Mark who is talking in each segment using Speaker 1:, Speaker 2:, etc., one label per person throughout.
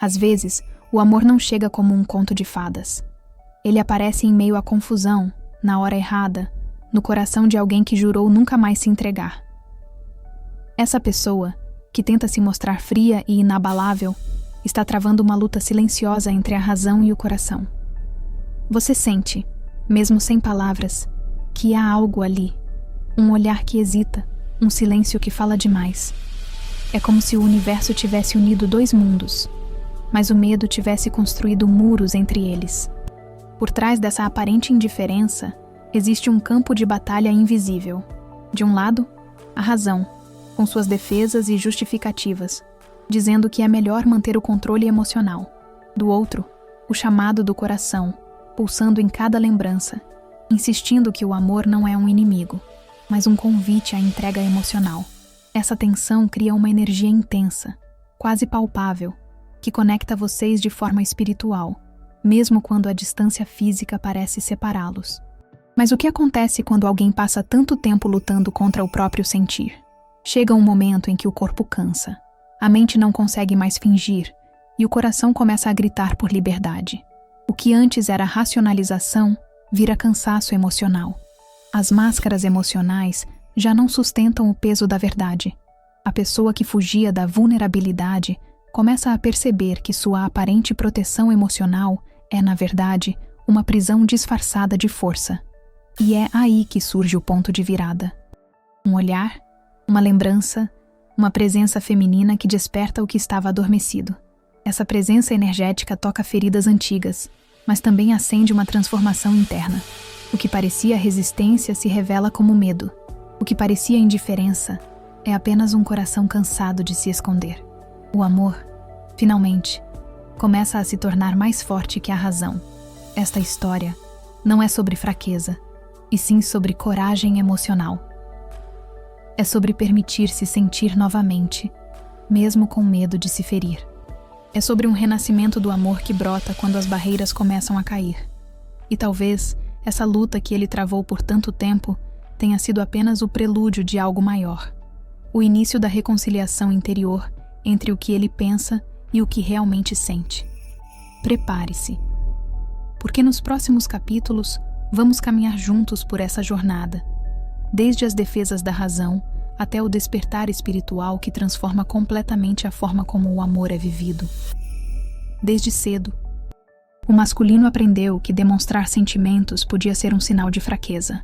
Speaker 1: Às vezes, o amor não chega como um conto de fadas. Ele aparece em meio à confusão, na hora errada, no coração de alguém que jurou nunca mais se entregar. Essa pessoa, que tenta se mostrar fria e inabalável, está travando uma luta silenciosa entre a razão e o coração. Você sente, mesmo sem palavras, que há algo ali, um olhar que hesita, um silêncio que fala demais. É como se o universo tivesse unido dois mundos, mas o medo tivesse construído muros entre eles. Por trás dessa aparente indiferença, existe um campo de batalha invisível. De um lado, a razão, com suas defesas e justificativas, dizendo que é melhor manter o controle emocional. Do outro, o chamado do coração, pulsando em cada lembrança, insistindo que o amor não é um inimigo, mas um convite à entrega emocional. Essa tensão cria uma energia intensa, quase palpável, que conecta vocês de forma espiritual, mesmo quando a distância física parece separá-los. Mas o que acontece quando alguém passa tanto tempo lutando contra o próprio sentir? Chega um momento em que o corpo cansa, a mente não consegue mais fingir e o coração começa a gritar por liberdade. O que antes era racionalização vira cansaço emocional. As máscaras emocionais já não sustentam o peso da verdade. A pessoa que fugia da vulnerabilidade começa a perceber que sua aparente proteção emocional é, na verdade, uma prisão disfarçada de força. E é aí que surge o ponto de virada. Um olhar, uma lembrança, uma presença feminina que desperta o que estava adormecido. Essa presença energética toca feridas antigas, mas também acende uma transformação interna. O que parecia resistência se revela como medo. O que parecia indiferença é apenas um coração cansado de se esconder. O amor, finalmente, começa a se tornar mais forte que a razão. Esta história não é sobre fraqueza, e sim sobre coragem emocional. É sobre permitir-se sentir novamente, mesmo com medo de se ferir. É sobre um renascimento do amor que brota quando as barreiras começam a cair. E talvez essa luta que ele travou por tanto tempo tenha sido apenas o prelúdio de algo maior. O início da reconciliação interior entre o que ele pensa e o que realmente sente. Prepare-se, porque nos próximos capítulos vamos caminhar juntos por essa jornada, desde as defesas da razão até o despertar espiritual que transforma completamente a forma como o amor é vivido. Desde cedo, o masculino aprendeu que demonstrar sentimentos podia ser um sinal de fraqueza.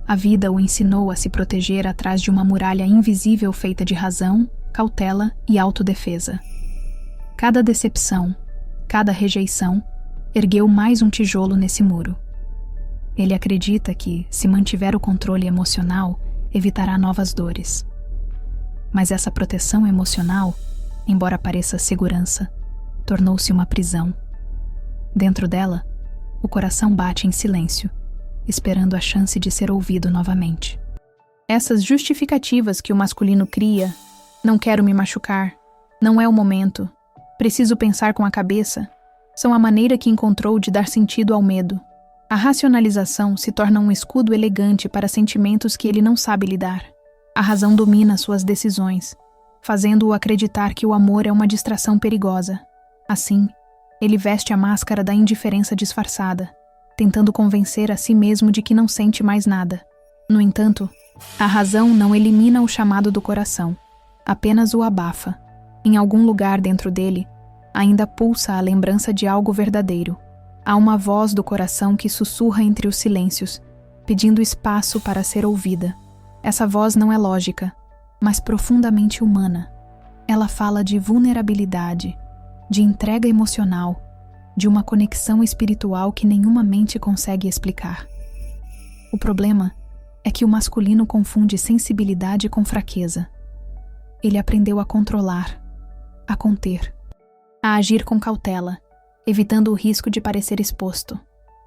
Speaker 1: A vida o ensinou a se proteger atrás de uma muralha invisível feita de razão, cautela e autodefesa. Cada decepção, cada rejeição, ergueu mais um tijolo nesse muro. Ele acredita que, se mantiver o controle emocional, evitará novas dores. Mas essa proteção emocional, embora pareça segurança, tornou-se uma prisão. Dentro dela, o coração bate em silêncio, esperando a chance de ser ouvido novamente. Essas justificativas que o masculino cria, não quero me machucar, não é o momento, preciso pensar com a cabeça, são a maneira que encontrou de dar sentido ao medo. A racionalização se torna um escudo elegante para sentimentos que ele não sabe lidar. A razão domina suas decisões, fazendo-o acreditar que o amor é uma distração perigosa. Assim, ele veste a máscara da indiferença disfarçada, tentando convencer a si mesmo de que não sente mais nada. No entanto, a razão não elimina o chamado do coração, apenas o abafa. Em algum lugar dentro dele, ainda pulsa a lembrança de algo verdadeiro. Há uma voz do coração que sussurra entre os silêncios, pedindo espaço para ser ouvida. Essa voz não é lógica, mas profundamente humana. Ela fala de vulnerabilidade, de entrega emocional, de uma conexão espiritual que nenhuma mente consegue explicar. O problema é que o masculino confunde sensibilidade com fraqueza. Ele aprendeu a controlar, a conter, a agir com cautela, evitando o risco de parecer exposto.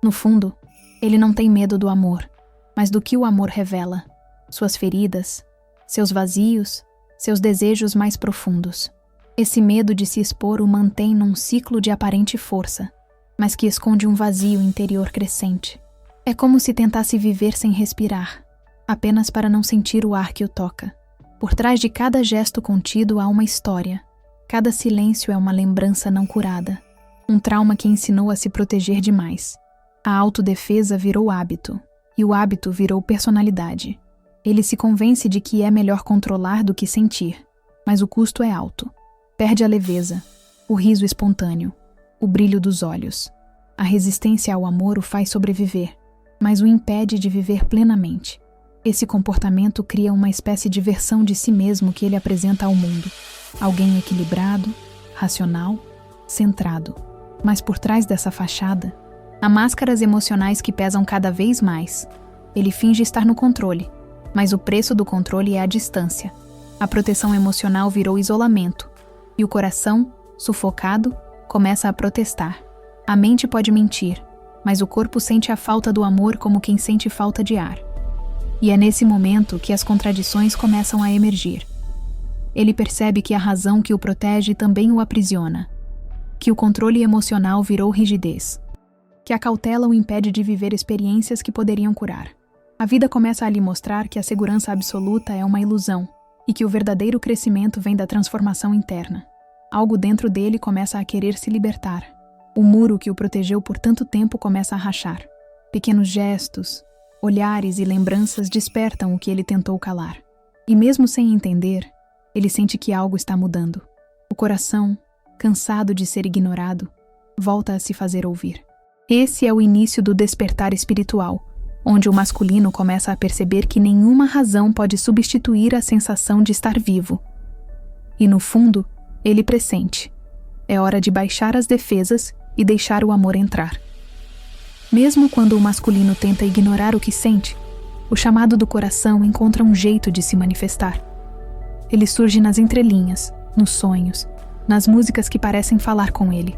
Speaker 1: No fundo, ele não tem medo do amor, mas do que o amor revela, suas feridas, seus vazios, seus desejos mais profundos. Esse medo de se expor o mantém num ciclo de aparente força, mas que esconde um vazio interior crescente. É como se tentasse viver sem respirar, apenas para não sentir o ar que o toca. Por trás de cada gesto contido há uma história, Cada silêncio é uma lembrança não curada, um trauma que ensinou a se proteger demais. A autodefesa virou hábito, e o hábito virou personalidade. Ele se convence de que é melhor controlar do que sentir, mas o custo é alto. Perde a leveza, o riso espontâneo, o brilho dos olhos. A resistência ao amor o faz sobreviver, mas o impede de viver plenamente. Esse comportamento cria uma espécie de versão de si mesmo que ele apresenta ao mundo. Alguém equilibrado, racional, centrado. Mas por trás dessa fachada, há máscaras emocionais que pesam cada vez mais. Ele finge estar no controle, mas o preço do controle é a distância. A proteção emocional virou isolamento, e o coração, sufocado, começa a protestar. A mente pode mentir, mas o corpo sente a falta do amor como quem sente falta de ar. E é nesse momento que as contradições começam a emergir. Ele percebe que a razão que o protege também o aprisiona, que o controle emocional virou rigidez, que a cautela o impede de viver experiências que poderiam curar. A vida começa a lhe mostrar que a segurança absoluta é uma ilusão e que o verdadeiro crescimento vem da transformação interna. Algo dentro dele começa a querer se libertar. O muro que o protegeu por tanto tempo começa a rachar. Pequenos gestos, olhares e lembranças despertam o que ele tentou calar. E mesmo sem entender, ele sente que algo está mudando. O coração, cansado de ser ignorado, volta a se fazer ouvir. Esse é o início do despertar espiritual, onde o masculino começa a perceber que nenhuma razão pode substituir a sensação de estar vivo. E no fundo, ele pressente. É hora de baixar as defesas e deixar o amor entrar. Mesmo quando o masculino tenta ignorar o que sente, o chamado do coração encontra um jeito de se manifestar. Ele surge nas entrelinhas, nos sonhos, nas músicas que parecem falar com ele.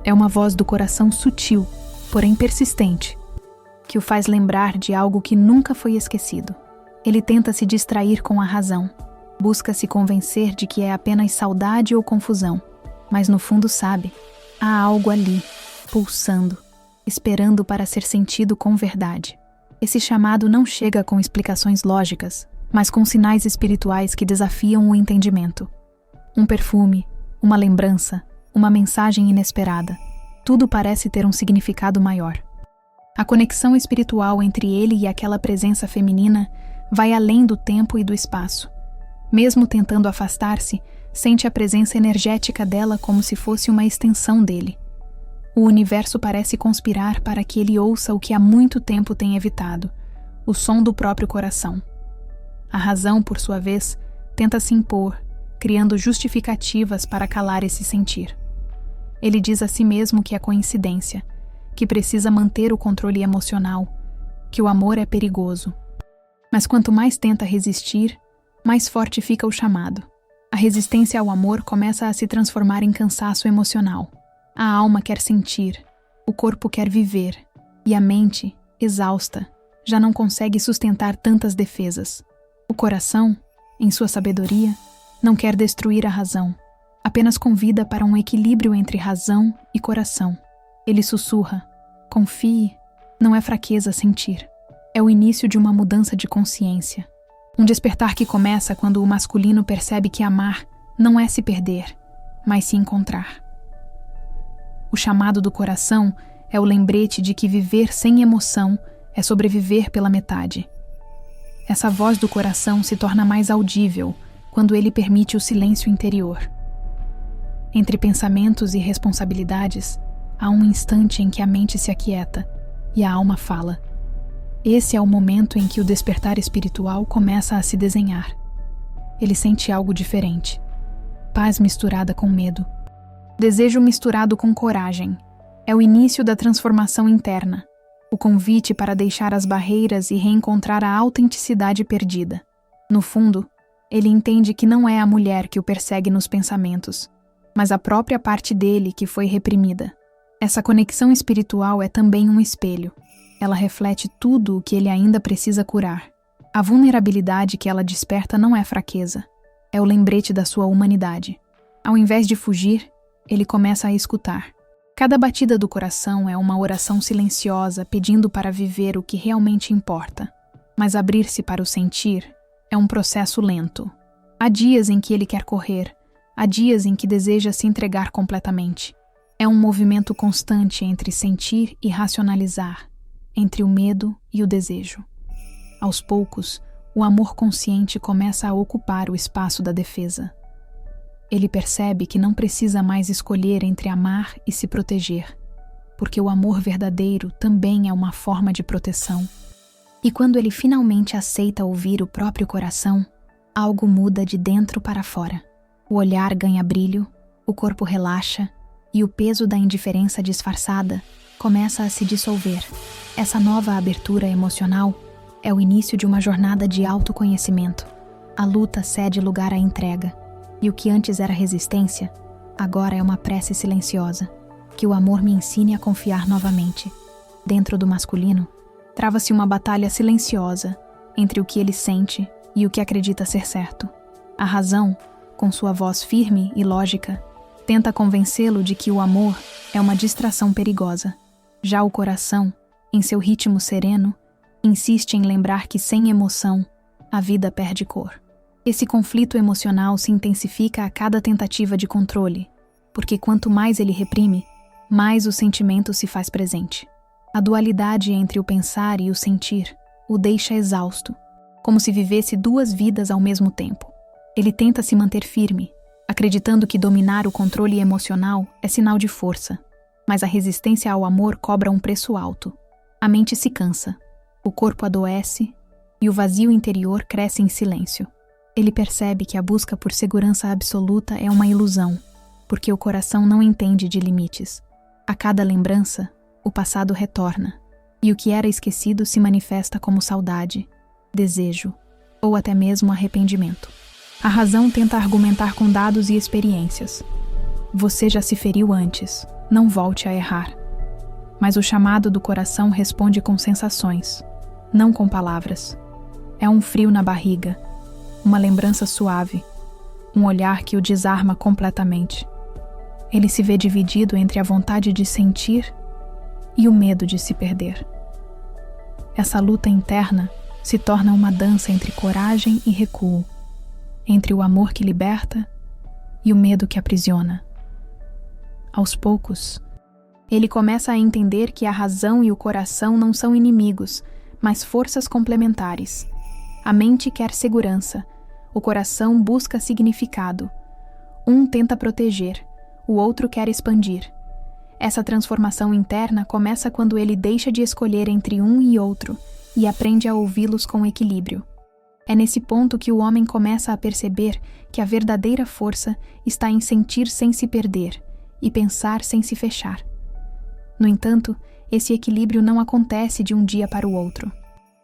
Speaker 1: É uma voz do coração sutil, porém persistente, que o faz lembrar de algo que nunca foi esquecido. Ele tenta se distrair com a razão, busca se convencer de que é apenas saudade ou confusão, mas no fundo sabe, há algo ali, pulsando, esperando para ser sentido com verdade. Esse chamado não chega com explicações lógicas, mas com sinais espirituais que desafiam o entendimento. Um perfume, uma lembrança, uma mensagem inesperada. Tudo parece ter um significado maior. A conexão espiritual entre ele e aquela presença feminina vai além do tempo e do espaço. Mesmo tentando afastar-se, sente a presença energética dela como se fosse uma extensão dele. O universo parece conspirar para que ele ouça o que há muito tempo tem evitado, o som do próprio coração. A razão, por sua vez, tenta se impor, criando justificativas para calar esse sentir. Ele diz a si mesmo que é coincidência, que precisa manter o controle emocional, que o amor é perigoso. Mas quanto mais tenta resistir, mais forte fica o chamado. A resistência ao amor começa a se transformar em cansaço emocional. A alma quer sentir, o corpo quer viver, e a mente, exausta, já não consegue sustentar tantas defesas. O coração, em sua sabedoria, não quer destruir a razão, apenas convida para um equilíbrio entre razão e coração. Ele sussurra: confie, não é fraqueza sentir. É o início de uma mudança de consciência. Um despertar que começa quando o masculino percebe que amar não é se perder, mas se encontrar. O chamado do coração é o lembrete de que viver sem emoção é sobreviver pela metade. Essa voz do coração se torna mais audível quando ele permite o silêncio interior. Entre pensamentos e responsabilidades, há um instante em que a mente se aquieta e a alma fala. Esse é o momento em que o despertar espiritual começa a se desenhar. Ele sente algo diferente. Paz misturada com medo. Desejo misturado com coragem. É o início da transformação interna. O convite para deixar as barreiras e reencontrar a autenticidade perdida. No fundo, ele entende que não é a mulher que o persegue nos pensamentos, mas a própria parte dele que foi reprimida. Essa conexão espiritual é também um espelho. Ela reflete tudo o que ele ainda precisa curar. A vulnerabilidade que ela desperta não é fraqueza, é o lembrete da sua humanidade. Ao invés de fugir, ele começa a escutar. Cada batida do coração é uma oração silenciosa pedindo para viver o que realmente importa. Mas abrir-se para o sentir é um processo lento. Há dias em que ele quer correr, Há dias em que deseja se entregar completamente. É um movimento constante entre sentir e racionalizar, entre o medo e o desejo. Aos poucos, o amor consciente começa a ocupar o espaço da defesa. Ele percebe que não precisa mais escolher entre amar e se proteger, porque o amor verdadeiro também é uma forma de proteção. E quando ele finalmente aceita ouvir o próprio coração, algo muda de dentro para fora. O olhar ganha brilho, o corpo relaxa e o peso da indiferença disfarçada começa a se dissolver. Essa nova abertura emocional é o início de uma jornada de autoconhecimento. A luta cede lugar à entrega, e o que antes era resistência, agora é uma prece silenciosa. Que o amor me ensine a confiar novamente. Dentro do masculino, trava-se uma batalha silenciosa entre o que ele sente e o que acredita ser certo. A razão, com sua voz firme e lógica, tenta convencê-lo de que o amor é uma distração perigosa. Já o coração, em seu ritmo sereno, insiste em lembrar que sem emoção, a vida perde cor. Esse conflito emocional se intensifica a cada tentativa de controle, porque quanto mais ele reprime, mais o sentimento se faz presente. A dualidade entre o pensar e o sentir o deixa exausto, como se vivesse duas vidas ao mesmo tempo. Ele tenta se manter firme, acreditando que dominar o controle emocional é sinal de força, mas a resistência ao amor cobra um preço alto. A mente se cansa, o corpo adoece e o vazio interior cresce em silêncio. Ele percebe que a busca por segurança absoluta é uma ilusão, porque o coração não entende de limites. A cada lembrança, o passado retorna, e o que era esquecido se manifesta como saudade, desejo ou até mesmo arrependimento. A razão tenta argumentar com dados e experiências. Você já se feriu antes, não volte a errar. Mas o chamado do coração responde com sensações, não com palavras. É um frio na barriga, uma lembrança suave, um olhar que o desarma completamente. Ele se vê dividido entre a vontade de sentir e o medo de se perder. Essa luta interna se torna uma dança entre coragem e recuo, entre o amor que liberta e o medo que aprisiona. Aos poucos, ele começa a entender que a razão e o coração não são inimigos, mas forças complementares. A mente quer segurança, o coração busca significado. Um tenta proteger, o outro quer expandir. Essa transformação interna começa quando ele deixa de escolher entre um e outro e aprende a ouvi-los com equilíbrio. É nesse ponto que o homem começa a perceber que a verdadeira força está em sentir sem se perder e pensar sem se fechar. No entanto, esse equilíbrio não acontece de um dia para o outro.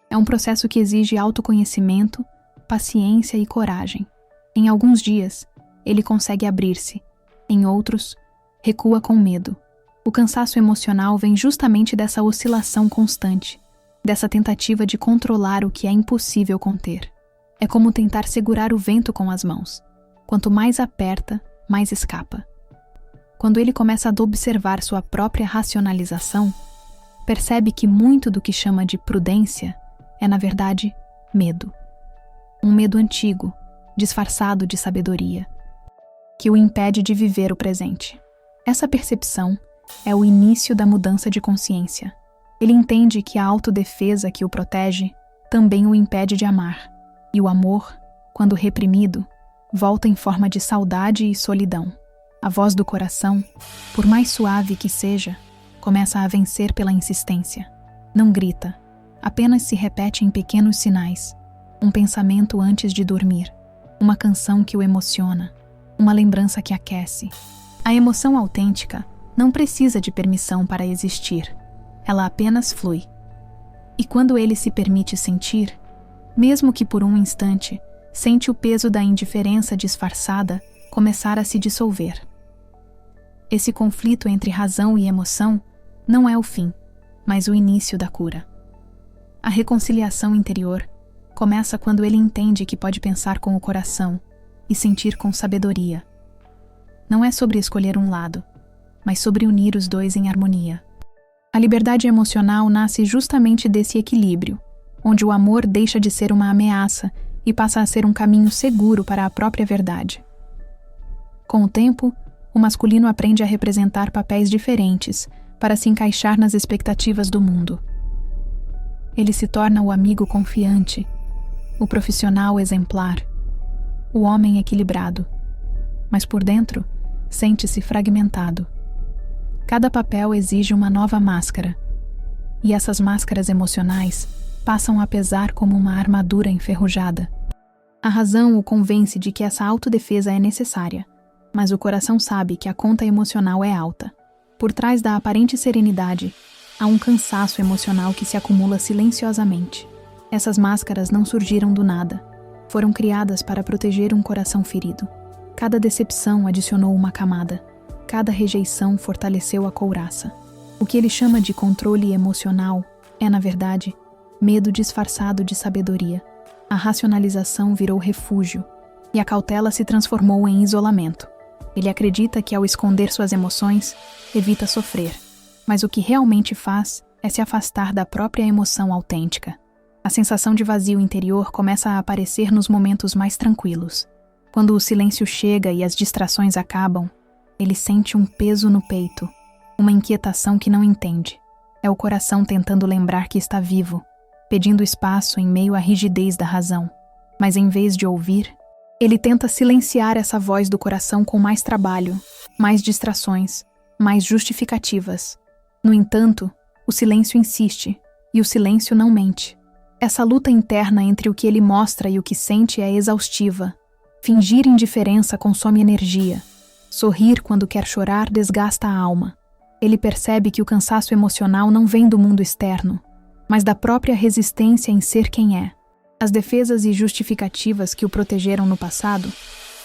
Speaker 1: É um processo que exige autoconhecimento, paciência e coragem. Em alguns dias, ele consegue abrir-se. Em outros, recua com medo. O cansaço emocional vem justamente dessa oscilação constante, dessa tentativa de controlar o que é impossível conter. É como tentar segurar o vento com as mãos. Quanto mais aperta, mais escapa. Quando ele começa a observar sua própria racionalização, percebe que muito do que chama de prudência é, na verdade, medo. Um medo antigo, disfarçado de sabedoria, que o impede de viver o presente. Essa percepção é o início da mudança de consciência. Ele entende que a autodefesa que o protege também o impede de amar, e o amor, quando reprimido, volta em forma de saudade e solidão. A voz do coração, por mais suave que seja, começa a vencer pela insistência. Não grita, apenas se repete em pequenos sinais. Um pensamento antes de dormir, uma canção que o emociona, uma lembrança que aquece. A emoção autêntica não precisa de permissão para existir, ela apenas flui. E quando ele se permite sentir, mesmo que por um instante, sente o peso da indiferença disfarçada começar a se dissolver. Esse conflito entre razão e emoção não é o fim, mas o início da cura. A reconciliação interior começa quando ele entende que pode pensar com o coração e sentir com sabedoria. Não é sobre escolher um lado, mas sobre unir os dois em harmonia. A liberdade emocional nasce justamente desse equilíbrio, onde o amor deixa de ser uma ameaça e passa a ser um caminho seguro para a própria verdade. Com o tempo, o masculino aprende a representar papéis diferentes para se encaixar nas expectativas do mundo. Ele se torna o amigo confiante, o profissional exemplar, o homem equilibrado. Mas por dentro, sente-se fragmentado. Cada papel exige uma nova máscara, e essas máscaras emocionais passam a pesar como uma armadura enferrujada. A razão o convence de que essa autodefesa é necessária, mas o coração sabe que a conta emocional é alta. Por trás da aparente serenidade, há um cansaço emocional que se acumula silenciosamente. Essas máscaras não surgiram do nada. Foram criadas para proteger um coração ferido. Cada decepção adicionou uma camada. Cada rejeição fortaleceu a couraça. O que ele chama de controle emocional é, na verdade, medo disfarçado de sabedoria. A racionalização virou refúgio, e a cautela se transformou em isolamento. Ele acredita que, ao esconder suas emoções, evita sofrer, mas o que realmente faz é se afastar da própria emoção autêntica. A sensação de vazio interior começa a aparecer nos momentos mais tranquilos. Quando o silêncio chega e as distrações acabam, ele sente um peso no peito, uma inquietação que não entende. É o coração tentando lembrar que está vivo, pedindo espaço em meio à rigidez da razão. Mas em vez de ouvir, ele tenta silenciar essa voz do coração com mais trabalho, mais distrações, mais justificativas. No entanto, o silêncio insiste, e o silêncio não mente. Essa luta interna entre o que ele mostra e o que sente é exaustiva. Fingir indiferença consome energia. Sorrir quando quer chorar desgasta a alma. Ele percebe que o cansaço emocional não vem do mundo externo, mas da própria resistência em ser quem é. As defesas e justificativas que o protegeram no passado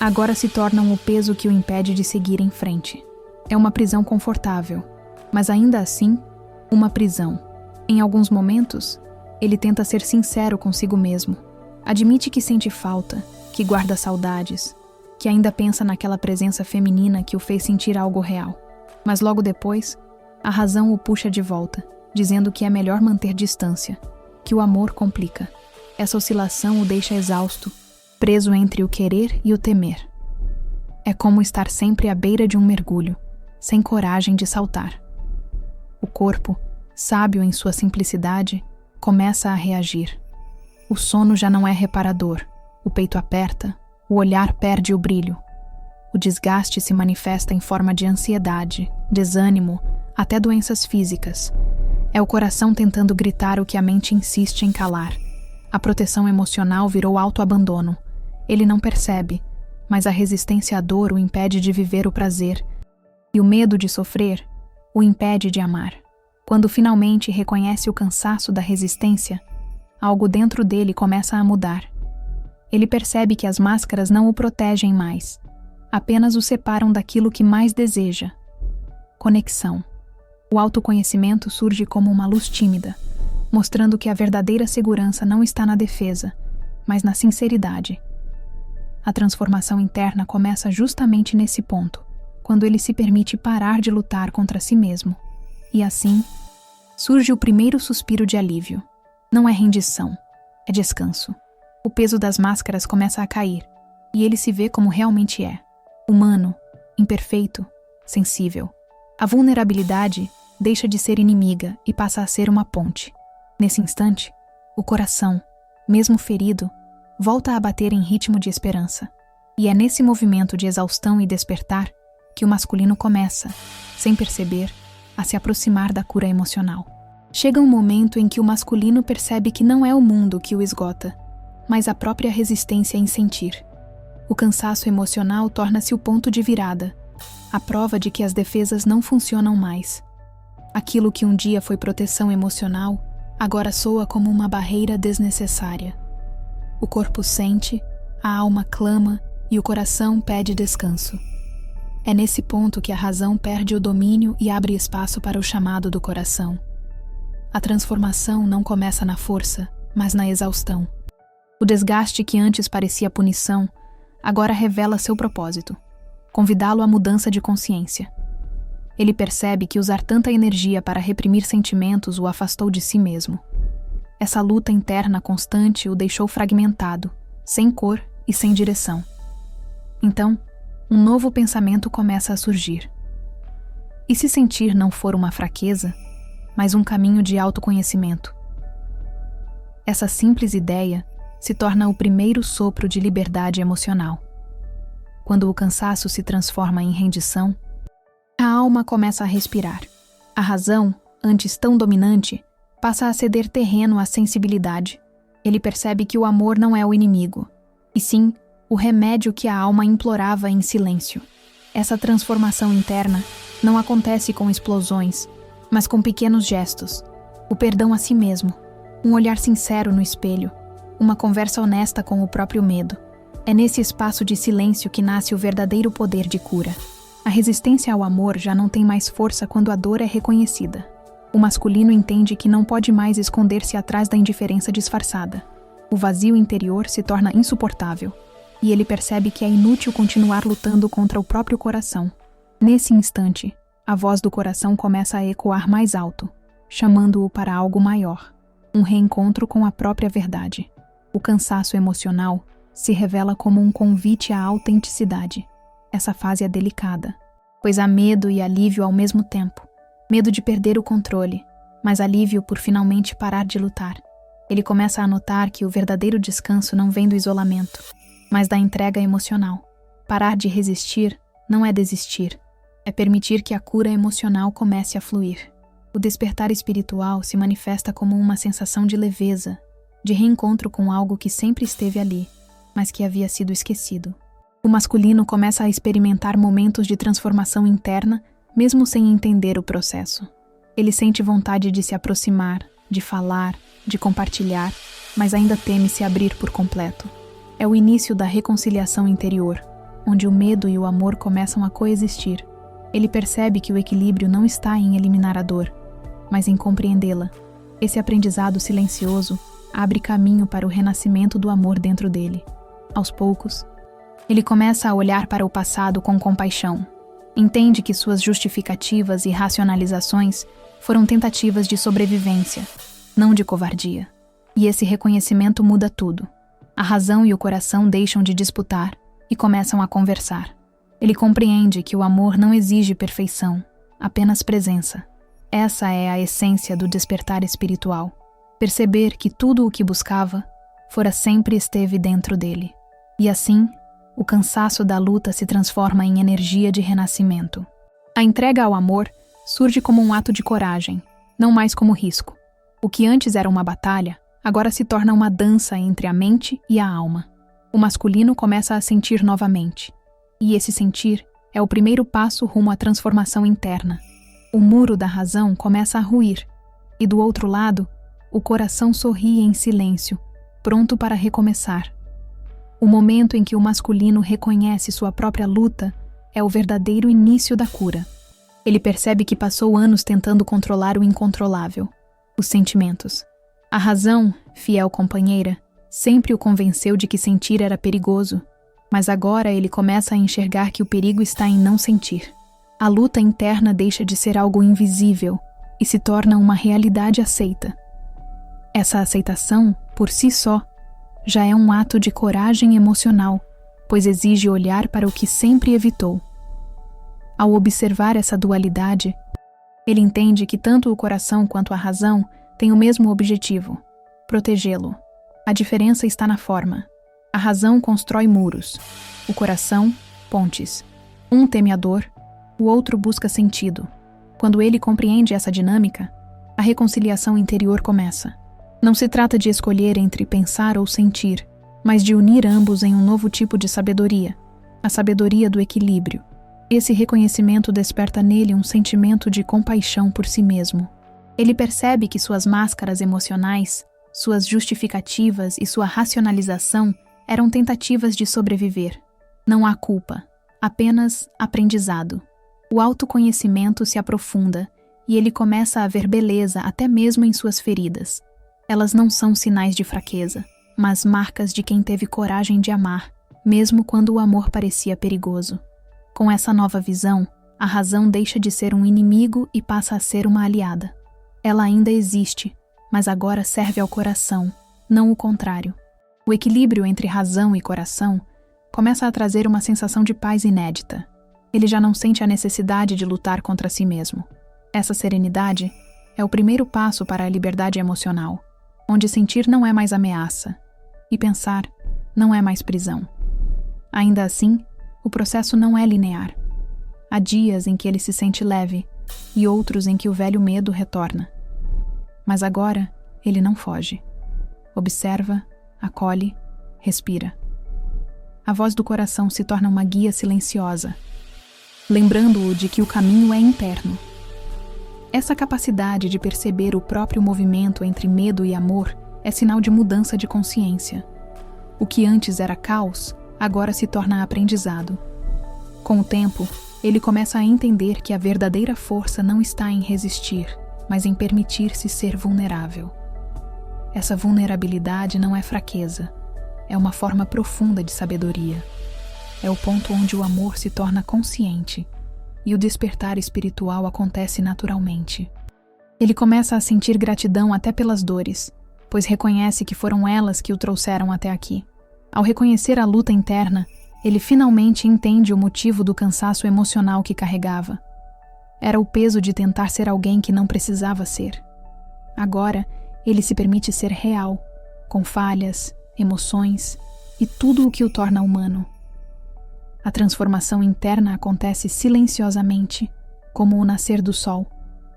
Speaker 1: agora se tornam o peso que o impede de seguir em frente. É uma prisão confortável, mas ainda assim, uma prisão. Em alguns momentos, ele tenta ser sincero consigo mesmo. Admite que sente falta, que guarda saudades, que ainda pensa naquela presença feminina que o fez sentir algo real. Mas logo depois, a razão o puxa de volta, dizendo que é melhor manter distância, que o amor complica. Essa oscilação o deixa exausto, preso entre o querer e o temer. É como estar sempre à beira de um mergulho, sem coragem de saltar. O corpo, sábio em sua simplicidade, começa a reagir. O sono já não é reparador, o peito aperta, o olhar perde o brilho. O desgaste se manifesta em forma de ansiedade, desânimo, até doenças físicas. É o coração tentando gritar o que a mente insiste em calar. A proteção emocional virou autoabandono. Ele não percebe, mas a resistência à dor o impede de viver o prazer, e o medo de sofrer o impede de amar. Quando finalmente reconhece o cansaço da resistência, algo dentro dele começa a mudar. Ele percebe que as máscaras não o protegem mais, apenas o separam daquilo que mais deseja. Conexão. O autoconhecimento surge como uma luz tímida, mostrando que a verdadeira segurança não está na defesa, mas na sinceridade. A transformação interna começa justamente nesse ponto, quando ele se permite parar de lutar contra si mesmo. E assim, surge o primeiro suspiro de alívio. Não é rendição, é descanso. O peso das máscaras começa a cair, e ele se vê como realmente é. Humano, imperfeito, sensível. A vulnerabilidade deixa de ser inimiga e passa a ser uma ponte. Nesse instante, o coração, mesmo ferido, volta a bater em ritmo de esperança. E é nesse movimento de exaustão e despertar que o masculino começa, sem perceber, a se aproximar da cura emocional. Chega um momento em que o masculino percebe que não é o mundo que o esgota, mas a própria resistência em sentir. O cansaço emocional torna-se o ponto de virada, a prova de que as defesas não funcionam mais. Aquilo que um dia foi proteção emocional, agora soa como uma barreira desnecessária. O corpo sente, a alma clama e o coração pede descanso. É nesse ponto que a razão perde o domínio e abre espaço para o chamado do coração. A transformação não começa na força, mas na exaustão. O desgaste que antes parecia punição, agora revela seu propósito: convidá-lo à mudança de consciência. Ele percebe que usar tanta energia para reprimir sentimentos o afastou de si mesmo. Essa luta interna constante o deixou fragmentado, sem cor e sem direção. Então, um novo pensamento começa a surgir. E se sentir não for uma fraqueza, mas um caminho de autoconhecimento? Essa simples ideia se torna o primeiro sopro de liberdade emocional. Quando o cansaço se transforma em rendição, a alma começa a respirar. A razão, antes tão dominante, passa a ceder terreno à sensibilidade. Ele percebe que o amor não é o inimigo, e sim o remédio que a alma implorava em silêncio. Essa transformação interna não acontece com explosões, mas com pequenos gestos. O perdão a si mesmo, um olhar sincero no espelho, uma conversa honesta com o próprio medo. É nesse espaço de silêncio que nasce o verdadeiro poder de cura. A resistência ao amor já não tem mais força quando a dor é reconhecida. O masculino entende que não pode mais esconder-se atrás da indiferença disfarçada. O vazio interior se torna insuportável, e ele percebe que é inútil continuar lutando contra o próprio coração. Nesse instante, a voz do coração começa a ecoar mais alto, chamando-o para algo maior, um reencontro com a própria verdade. O cansaço emocional se revela como um convite à autenticidade. Essa fase é delicada, pois há medo e alívio ao mesmo tempo. Medo de perder o controle, mas alívio por finalmente parar de lutar. Ele começa a notar que o verdadeiro descanso não vem do isolamento, mas da entrega emocional. Parar de resistir não é desistir, é permitir que a cura emocional comece a fluir. O despertar espiritual se manifesta como uma sensação de leveza, de reencontro com algo que sempre esteve ali, mas que havia sido esquecido. O masculino começa a experimentar momentos de transformação interna, mesmo sem entender o processo. Ele sente vontade de se aproximar, de falar, de compartilhar, mas ainda teme se abrir por completo. É o início da reconciliação interior, onde o medo e o amor começam a coexistir. Ele percebe que o equilíbrio não está em eliminar a dor, mas em compreendê-la. Esse aprendizado silencioso abre caminho para o renascimento do amor dentro dele. Aos poucos, ele começa a olhar para o passado com compaixão. Entende que suas justificativas e racionalizações foram tentativas de sobrevivência, não de covardia. E esse reconhecimento muda tudo. A razão e o coração deixam de disputar e começam a conversar. Ele compreende que o amor não exige perfeição, apenas presença. Essa é a essência do despertar espiritual. Perceber que tudo o que buscava fora sempre esteve dentro dele. E assim, o cansaço da luta se transforma em energia de renascimento. A entrega ao amor surge como um ato de coragem, não mais como risco. O que antes era uma batalha, agora se torna uma dança entre a mente e a alma. O masculino começa a sentir novamente. E esse sentir é o primeiro passo rumo à transformação interna. O muro da razão começa a ruir, e do outro lado, o coração sorri em silêncio, pronto para recomeçar. O momento em que o masculino reconhece sua própria luta é o verdadeiro início da cura. Ele percebe que passou anos tentando controlar o incontrolável, os sentimentos. A razão, fiel companheira, sempre o convenceu de que sentir era perigoso, mas agora ele começa a enxergar que o perigo está em não sentir. A luta interna deixa de ser algo invisível e se torna uma realidade aceita. Essa aceitação, por si só, já é um ato de coragem emocional, pois exige olhar para o que sempre evitou. Ao observar essa dualidade, ele entende que tanto o coração quanto a razão têm o mesmo objetivo: protegê-lo. A diferença está na forma. A razão constrói muros, o coração, pontes. Um teme a dor, o outro busca sentido. Quando ele compreende essa dinâmica, a reconciliação interior começa. Não se trata de escolher entre pensar ou sentir, mas de unir ambos em um novo tipo de sabedoria, a sabedoria do equilíbrio. Esse reconhecimento desperta nele um sentimento de compaixão por si mesmo. Ele percebe que suas máscaras emocionais, suas justificativas e sua racionalização eram tentativas de sobreviver. Não há culpa, apenas aprendizado. O autoconhecimento se aprofunda e ele começa a ver beleza até mesmo em suas feridas. Elas não são sinais de fraqueza, mas marcas de quem teve coragem de amar, mesmo quando o amor parecia perigoso. Com essa nova visão, a razão deixa de ser um inimigo e passa a ser uma aliada. Ela ainda existe, mas agora serve ao coração, não o contrário. O equilíbrio entre razão e coração começa a trazer uma sensação de paz inédita. Ele já não sente a necessidade de lutar contra si mesmo. Essa serenidade é o primeiro passo para a liberdade emocional, onde sentir não é mais ameaça e pensar não é mais prisão. Ainda assim, o processo não é linear. Há dias em que ele se sente leve e outros em que o velho medo retorna. Mas agora, ele não foge. Observa, acolhe, respira. A voz do coração se torna uma guia silenciosa, lembrando-o de que o caminho é interno. Essa capacidade de perceber o próprio movimento entre medo e amor é sinal de mudança de consciência. O que antes era caos, agora se torna aprendizado. Com o tempo, ele começa a entender que a verdadeira força não está em resistir, mas em permitir-se ser vulnerável. Essa vulnerabilidade não é fraqueza, é uma forma profunda de sabedoria. É o ponto onde o amor se torna consciente e o despertar espiritual acontece naturalmente. Ele começa a sentir gratidão até pelas dores, pois reconhece que foram elas que o trouxeram até aqui. Ao reconhecer a luta interna, ele finalmente entende o motivo do cansaço emocional que carregava. Era o peso de tentar ser alguém que não precisava ser. Agora, ele se permite ser real, com falhas, emoções e tudo o que o torna humano. A transformação interna acontece silenciosamente, como o nascer do sol,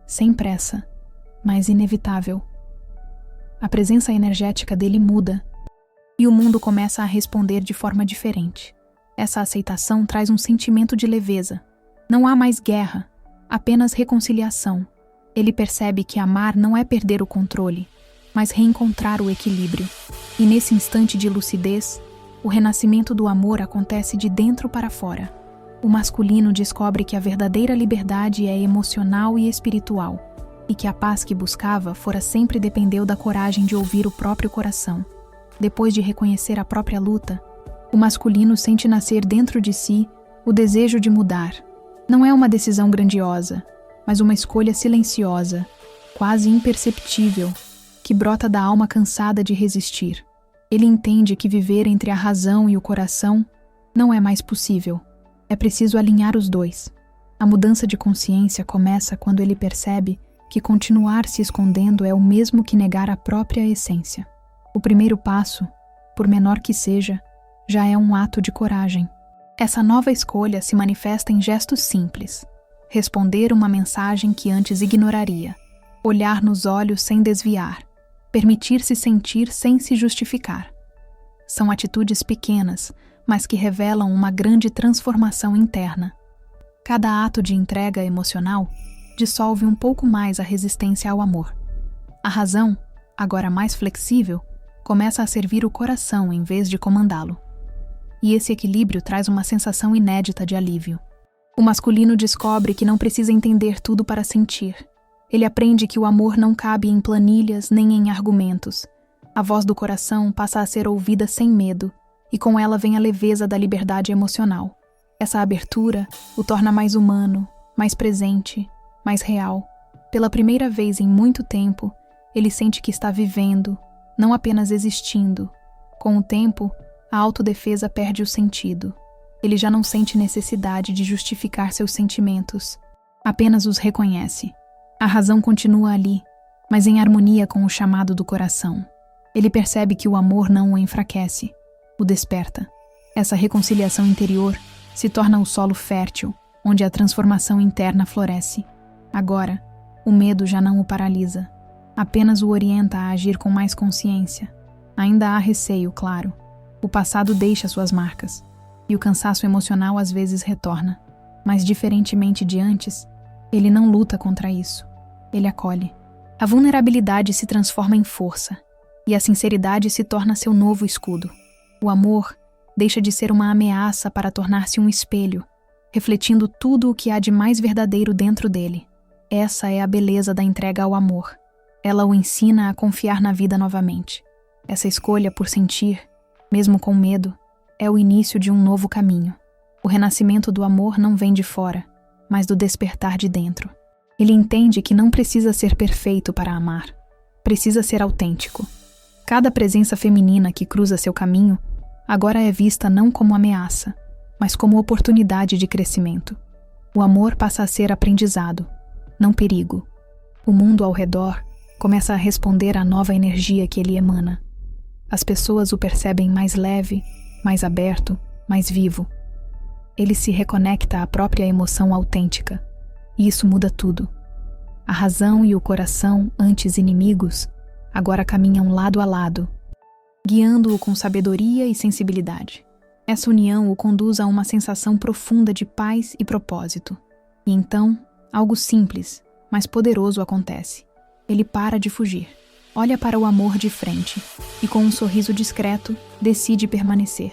Speaker 1: sem pressa, mas inevitável. A presença energética dele muda, e o mundo começa a responder de forma diferente. Essa aceitação traz um sentimento de leveza. Não há mais guerra, apenas reconciliação. Ele percebe que amar não é perder o controle, mas reencontrar o equilíbrio. E nesse instante de lucidez, o renascimento do amor acontece de dentro para fora. O masculino descobre que a verdadeira liberdade é emocional e espiritual, e que a paz que buscava fora sempre dependeu da coragem de ouvir o próprio coração. Depois de reconhecer a própria luta, o masculino sente nascer dentro de si o desejo de mudar. Não é uma decisão grandiosa, mas uma escolha silenciosa, quase imperceptível, que brota da alma cansada de resistir. Ele entende que viver entre a razão e o coração não é mais possível. É preciso alinhar os dois. A mudança de consciência começa quando ele percebe que continuar se escondendo é o mesmo que negar a própria essência. O primeiro passo, por menor que seja, já é um ato de coragem. Essa nova escolha se manifesta em gestos simples. Responder uma mensagem que antes ignoraria. Olhar nos olhos sem desviar. Permitir-se sentir sem se justificar. São atitudes pequenas, mas que revelam uma grande transformação interna. Cada ato de entrega emocional dissolve um pouco mais a resistência ao amor. A razão, agora mais flexível, começa a servir o coração em vez de comandá-lo. E esse equilíbrio traz uma sensação inédita de alívio. O masculino descobre que não precisa entender tudo para sentir. Ele aprende que o amor não cabe em planilhas nem em argumentos. A voz do coração passa a ser ouvida sem medo, e com ela vem a leveza da liberdade emocional. Essa abertura o torna mais humano, mais presente, mais real. Pela primeira vez em muito tempo, ele sente que está vivendo, não apenas existindo. Com o tempo, a autodefesa perde o sentido. Ele já não sente necessidade de justificar seus sentimentos, apenas os reconhece. A razão continua ali, mas em harmonia com o chamado do coração. Ele percebe que o amor não o enfraquece, o desperta. Essa reconciliação interior se torna o solo fértil, onde a transformação interna floresce. Agora, o medo já não o paralisa, apenas o orienta a agir com mais consciência. Ainda há receio, claro. O passado deixa suas marcas, e o cansaço emocional às vezes retorna. Mas diferentemente de antes, ele não luta contra isso. Ele acolhe. A vulnerabilidade se transforma em força, e a sinceridade se torna seu novo escudo. O amor deixa de ser uma ameaça para tornar-se um espelho, refletindo tudo o que há de mais verdadeiro dentro dele. Essa é a beleza da entrega ao amor. Ela o ensina a confiar na vida novamente. Essa escolha por sentir, mesmo com medo, é o início de um novo caminho. O renascimento do amor não vem de fora, mas do despertar de dentro. Ele entende que não precisa ser perfeito para amar. Precisa ser autêntico. Cada presença feminina que cruza seu caminho agora é vista não como ameaça, mas como oportunidade de crescimento. O amor passa a ser aprendizado, não perigo. O mundo ao redor começa a responder à nova energia que ele emana. As pessoas o percebem mais leve, mais aberto, mais vivo. Ele se reconecta à própria emoção autêntica, e isso muda tudo. A razão e o coração, antes inimigos, agora caminham lado a lado, guiando-o com sabedoria e sensibilidade. Essa união o conduz a uma sensação profunda de paz e propósito. E então, algo simples, mas poderoso acontece. Ele para de fugir, olha para o amor de frente e, com um sorriso discreto, decide permanecer.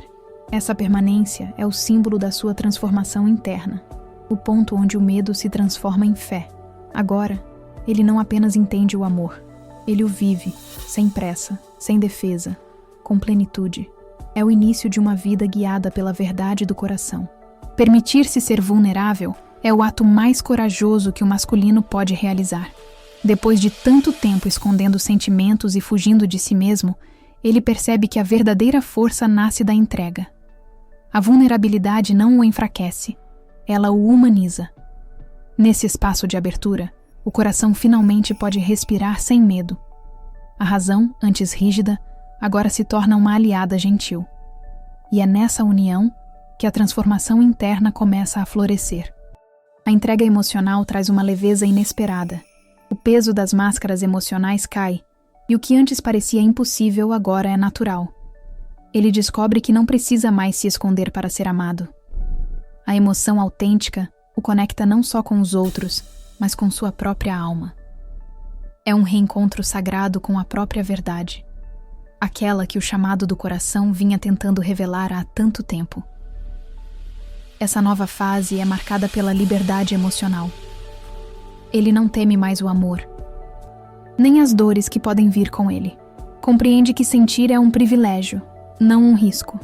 Speaker 1: Essa permanência é o símbolo da sua transformação interna, o ponto onde o medo se transforma em fé. Agora, ele não apenas entende o amor, ele o vive, sem pressa, sem defesa, com plenitude. É o início de uma vida guiada pela verdade do coração. Permitir-se ser vulnerável é o ato mais corajoso que o masculino pode realizar. Depois de tanto tempo escondendo sentimentos e fugindo de si mesmo, ele percebe que a verdadeira força nasce da entrega. A vulnerabilidade não o enfraquece, ela o humaniza. Nesse espaço de abertura, o coração finalmente pode respirar sem medo. A razão, antes rígida, agora se torna uma aliada gentil. E é nessa união que a transformação interna começa a florescer. A entrega emocional traz uma leveza inesperada. O peso das máscaras emocionais cai, e o que antes parecia impossível agora é natural. Ele descobre que não precisa mais se esconder para ser amado. A emoção autêntica o conecta não só com os outros, mas com sua própria alma. É um reencontro sagrado com a própria verdade, aquela que o chamado do coração vinha tentando revelar há tanto tempo. Essa nova fase é marcada pela liberdade emocional. Ele não teme mais o amor, nem as dores que podem vir com ele. Compreende que sentir é um privilégio, não um risco.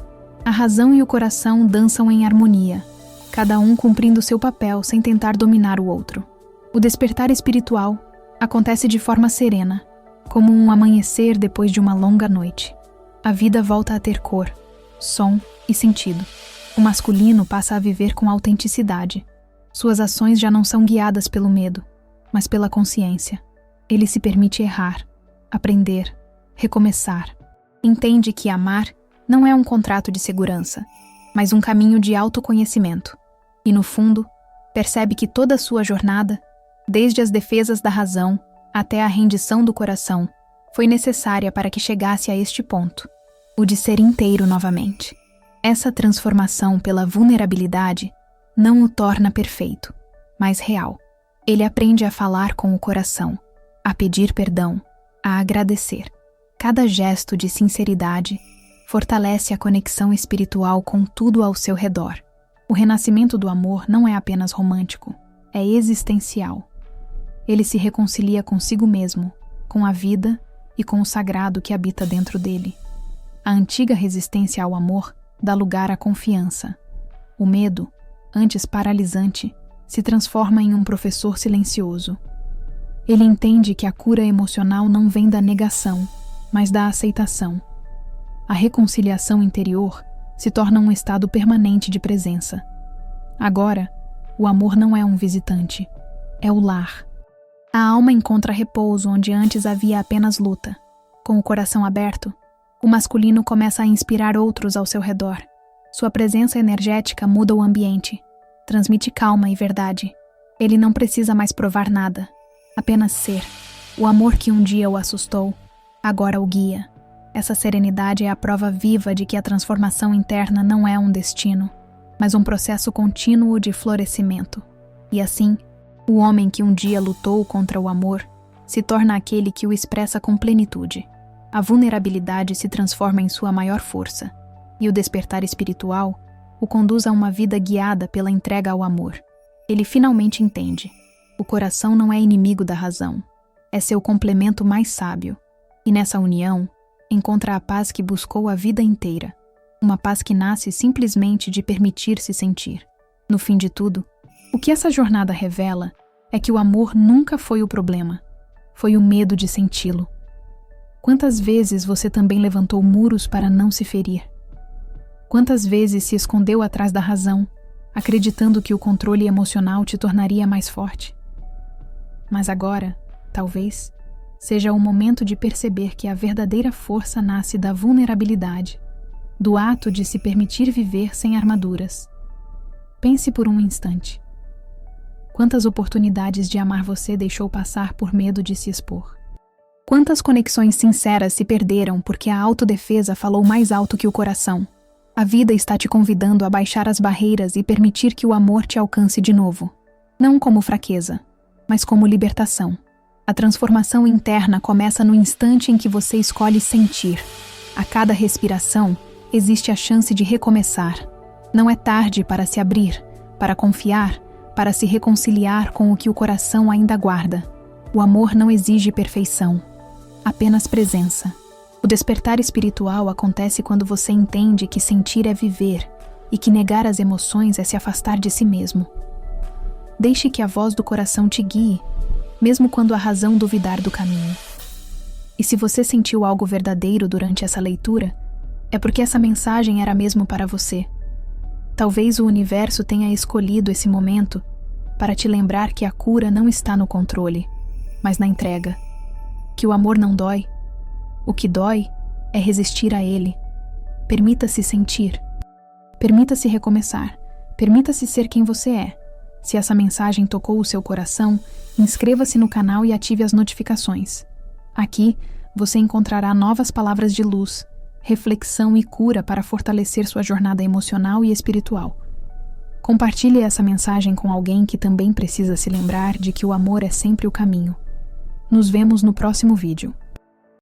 Speaker 1: A razão e o coração dançam em harmonia, cada um cumprindo seu papel sem tentar dominar o outro. O despertar espiritual acontece de forma serena, como um amanhecer depois de uma longa noite. A vida volta a ter cor, som e sentido. O masculino passa a viver com autenticidade. Suas ações já não são guiadas pelo medo, mas pela consciência. Ele se permite errar, aprender, recomeçar. Entende que amar não é um contrato de segurança, mas um caminho de autoconhecimento. E no fundo, percebe que toda a sua jornada, desde as defesas da razão até a rendição do coração, foi necessária para que chegasse a este ponto, o de ser inteiro novamente. Essa transformação pela vulnerabilidade não o torna perfeito, mas real. Ele aprende a falar com o coração, a pedir perdão, a agradecer. Cada gesto de sinceridade fortalece a conexão espiritual com tudo ao seu redor. O renascimento do amor não é apenas romântico, é existencial. Ele se reconcilia consigo mesmo, com a vida e com o sagrado que habita dentro dele. A antiga resistência ao amor dá lugar à confiança. O medo, antes paralisante, se transforma em um professor silencioso. Ele entende que a cura emocional não vem da negação, mas da aceitação. A reconciliação interior se torna um estado permanente de presença. Agora, o amor não é um visitante, é o lar. A alma encontra repouso onde antes havia apenas luta. Com o coração aberto, o masculino começa a inspirar outros ao seu redor. Sua presença energética muda o ambiente, transmite calma e verdade. Ele não precisa mais provar nada, apenas ser. O amor que um dia o assustou, agora o guia. Essa serenidade é a prova viva de que a transformação interna não é um destino, mas um processo contínuo de florescimento. E assim, o homem que um dia lutou contra o amor se torna aquele que o expressa com plenitude. A vulnerabilidade se transforma em sua maior força, e o despertar espiritual o conduz a uma vida guiada pela entrega ao amor. Ele finalmente entende: o coração não é inimigo da razão, é seu complemento mais sábio, e nessa união encontra a paz que buscou a vida inteira, uma paz que nasce simplesmente de permitir-se sentir. No fim de tudo, o que essa jornada revela é que o amor nunca foi o problema, foi o medo de senti-lo. Quantas vezes você também levantou muros para não se ferir? Quantas vezes se escondeu atrás da razão, acreditando que o controle emocional te tornaria mais forte? Mas agora, talvez, seja o momento de perceber que a verdadeira força nasce da vulnerabilidade, do ato de se permitir viver sem armaduras. Pense por um instante. Quantas oportunidades de amar você deixou passar por medo de se expor? Quantas conexões sinceras se perderam porque a autodefesa falou mais alto que o coração? A vida está te convidando a baixar as barreiras e permitir que o amor te alcance de novo. Não como fraqueza, mas como libertação. A transformação interna começa no instante em que você escolhe sentir. A cada respiração, existe a chance de recomeçar. Não é tarde para se abrir, para confiar, para se reconciliar com o que o coração ainda guarda. O amor não exige perfeição, apenas presença. O despertar espiritual acontece quando você entende que sentir é viver e que negar as emoções é se afastar de si mesmo. Deixe que a voz do coração te guie, mesmo quando a razão duvidar do caminho. E se você sentiu algo verdadeiro durante essa leitura, é porque essa mensagem era mesmo para você. Talvez o universo tenha escolhido esse momento para te lembrar que a cura não está no controle, mas na entrega. Que o amor não dói. O que dói é resistir a ele. Permita-se sentir. Permita-se recomeçar. Permita-se ser quem você é. Se essa mensagem tocou o seu coração, inscreva-se no canal e ative as notificações. Aqui, você encontrará novas palavras de luz, reflexão e cura para fortalecer sua jornada emocional e espiritual. Compartilhe essa mensagem com alguém que também precisa se lembrar de que o amor é sempre o caminho. Nos vemos no próximo vídeo.